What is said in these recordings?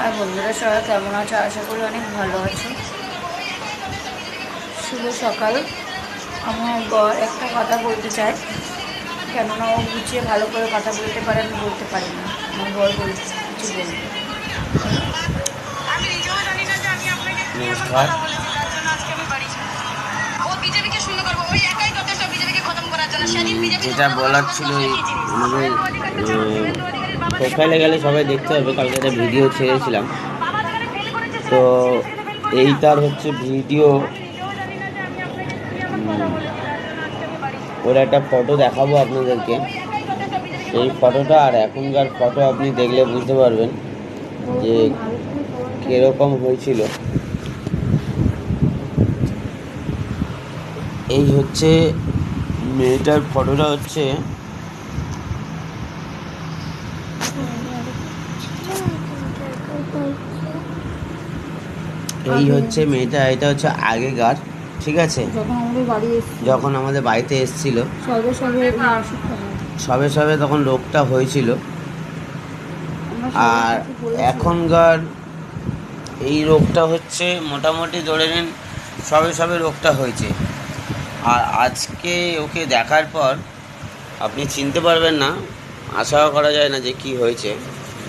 আর বন্ধুরা সবাই কেমন আছো? আশা করি অনেক ভালো আছো। শুভ সকাল। আমার বর একটা কথা বলতে চায়, কেননা ও গুছিয়ে ভালো করে কথা বলতে পারে, আমি বলতে পারি না। আমার বর বলতে কিছু বলবে। নমস্কার। যেটা বলার ছিল আমাদের প্রোফাইলে গেলে সবাই দেখতে হবে, কালকে একটা ভিডিও ছেড়েছিলাম। তো এইটার হচ্ছে ভিডিও, ওর একটা ফটো দেখাবো আপনাদেরকে। সেই ফটোটা আর এখনকার ফটো আপনি দেখলে বুঝতে পারবেন যে কিরকম হয়েছিল। এই হচ্ছে মেয়েটার ফটোটা, হচ্ছে এই হচ্ছে মেয়েটা। এটা হচ্ছে আগেকার, ঠিক আছে, যখন আমাদের বাড়িতে এসেছিল সবে সবে তখন রোগটা হয়েছিল। আর এখনকার এই রোগটা হচ্ছে মোটামুটি ধরে নিন সবে সবে রোগটা হয়েছে। আর আজকে ওকে দেখার পর আপনি চিনতে পারবেন না, আশাও করা যায় না যে কি হয়েছে।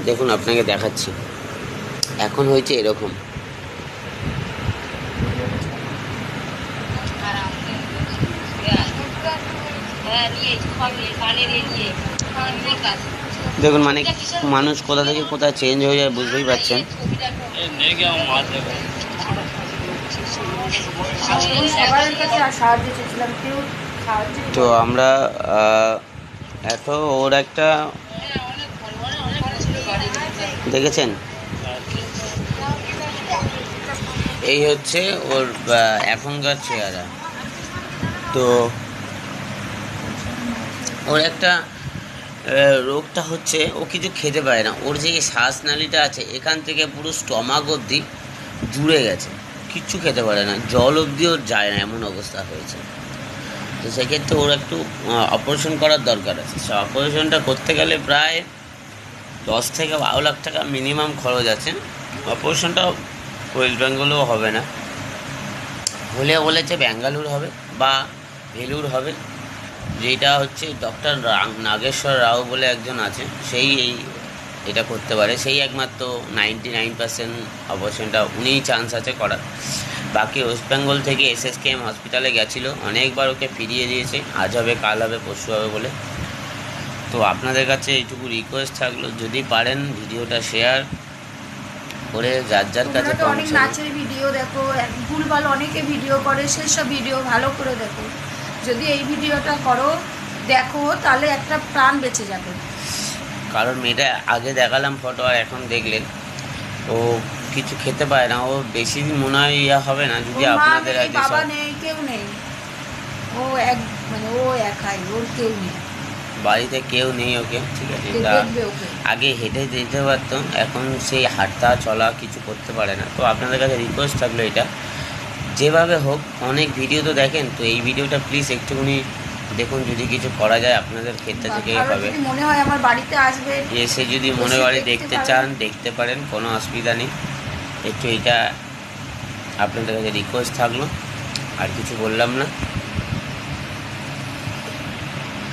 দেখুন আপনাকে দেখাচ্ছি, এখন হয়েছে এরকম। দেখুন মানে মানুষ কোথা থেকে কোথায় চেঞ্জ হয়ে যায় বুঝতেই পারছেন। তো আমরা এত ওর একটা দেখেছেন, এই হচ্ছে ওর এখনকার চেহারা। তো ওর একটা রোগটা হচ্ছে ও কিছু খেতে পারে না। ওর যে শ্বাসনালীটা আছে এখান থেকে পুরো স্টমাক অবধি জুড়ে গেছে, কিচ্ছু খেতে পারে না, জল অবধি ওর যায় না, এমন অবস্থা হয়েছে। তো সেক্ষেত্রে ওর একটু অপারেশন করার দরকার আছে। সে অপারেশনটা করতে গেলে প্রায় 10 থেকে 12 লাখ টাকা মিনিমাম খরচ আছে। অপারেশনটা ওয়েস্ট বেঙ্গলেও হবে না, হলে বলেছে ব্যাঙ্গালুর হবে বা ভেলুর হবে। যেটা হচ্ছে ডক্টর নাগেশ্বর রাও বলে একজন আছে, সেই এটা করতে পারে। সেই একমাত্র 99% অপারেশনটা উনিই চান্স আছে করার। বাকি ওয়েস্ট বেঙ্গল থেকে SSKM হসপিটালে গেছিলো, অনেকবার ওকে ফিরিয়ে দিয়েছে, আজ হবে কাল হবে পরশু হবে বলে। তো আপনাদের কাছে এইটুকু রিকোয়েস্ট থাকলো, যদি পারেন ভিডিওটা শেয়ার করে যার যার কাছে অনেক নাচের ভিডিও দেখো, ভুলভাল অনেকে ভিডিও করে, সেসব ভিডিও ভালো করে দেখো। যদি এই ভিডিওটা করো, দেখো, তাহলে একটা প্রাণ বেঁচে যাবে। কারণ মেয়েটা আগে দেখালাম ফটো, আর এখন দেখলেন ও কিছু খেতে পারে না। ও বেশি দিন মনে হয় ইয়া হবে না যদি আপনাদের আগে বাবা নেই, কেউ নেই, ও এক মানে ও একাই, ওর কেউ নেই, বাড়িতে কেউ নেই ওকে, ঠিক আছে। আগে হেঁটে যেতে পারতো, এখন সেই হাঁটা চলা কিছু করতে পারে না। তো আপনাদের কাছে রিকোয়েস্ট থাকলো, এটা যেভাবে হোক, অনেক ভিডিও তো দেখেন, তো এই ভিডিওটা প্লিজ একটুখানি দেখুন, যদি কিছু করা যায় আপনাদের ক্ষেত্রে থেকে হবে। মনে হয় আমার বাড়িতে আসবে, এসে যদি মনে বাড়ি দেখতে চান দেখতে পারেন, কোনো অসুবিধা নেই। একটু এটা আপনাদের কাছে রিকোয়েস্ট থাকলো, আর কিছু বললাম না।